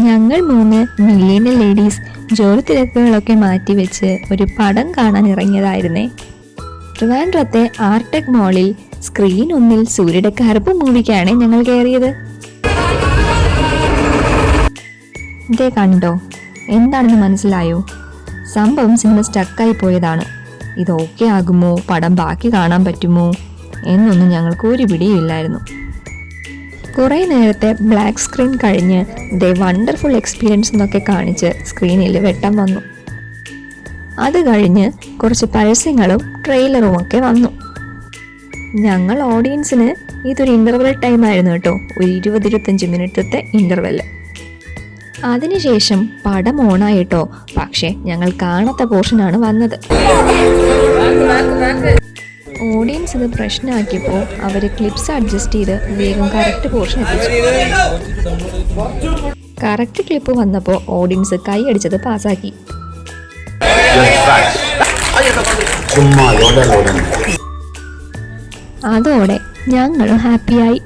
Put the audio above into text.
ഞങ്ങൾ 3 millennial ladies ജോലി തിരക്കുകളൊക്കെ മാറ്റിവെച്ച് ഒരു പടം കാണാൻ ഇറങ്ങിയതായിരുന്നേ. ട്രിവാൻഡ്രത്തെ ആർടെക് മോളിൽ സ്ക്രീൻ 1 സൂര്യയുടെ കറുപ്പ് മൂവിക്കാണ് ഞങ്ങൾ കയറിയത്. ഇതേ കണ്ടോ, എന്താണെന്ന് മനസ്സിലായോ? സംഭവം സിനിമ സ്റ്റക്കായി പോയതാണ്. ഇത് ഓക്കെ ആകുമോ, പടം ബാക്കി കാണാൻ പറ്റുമോ എന്നൊന്നും ഞങ്ങൾക്ക് ഒരു പിടിയില്ലായിരുന്നു. കുറേ നേരത്തെ ബ്ലാക്ക് സ്ക്രീൻ കഴിഞ്ഞ് ദേ വണ്ടർഫുൾ എക്സ്പീരിയൻസ് എന്നൊക്കെ കാണിച്ച് സ്ക്രീനിൽ വെട്ടം വന്നു. അത് കഴിഞ്ഞ് കുറച്ച് പരസ്യങ്ങളും ട്രെയിലറും ഒക്കെ വന്നു. ഞങ്ങൾ ഓഡിയൻസിന് ഇതൊരു ഇൻ്റർവെൽ ടൈം ആയിരുന്നു കേട്ടോ, ഒരു 20-25 മിനിറ്റത്തെ ഇൻ്റർവെല്. അതിനുശേഷം പടം ഓണായിട്ടോ, പക്ഷേ ഞങ്ങൾ കാണാത്ത പോർഷനാണ് വന്നത്. ഓഡിയൻസ് ഇത് പ്രശ്നമാക്കിയപ്പോൾ അവർ ക്ലിപ്സ് അഡ്ജസ്റ്റ് ചെയ്ത് വേഗം കറക്റ്റ് പോർഷൻ എത്തിച്ചു. കറക്റ്റ് ക്ലിപ്പ് വന്നപ്പോൾ ഓഡിയൻസ് കൈ അടിച്ചത് പാസ്സാക്കി. അതോടെ ഞങ്ങളും ഹാപ്പിയായി.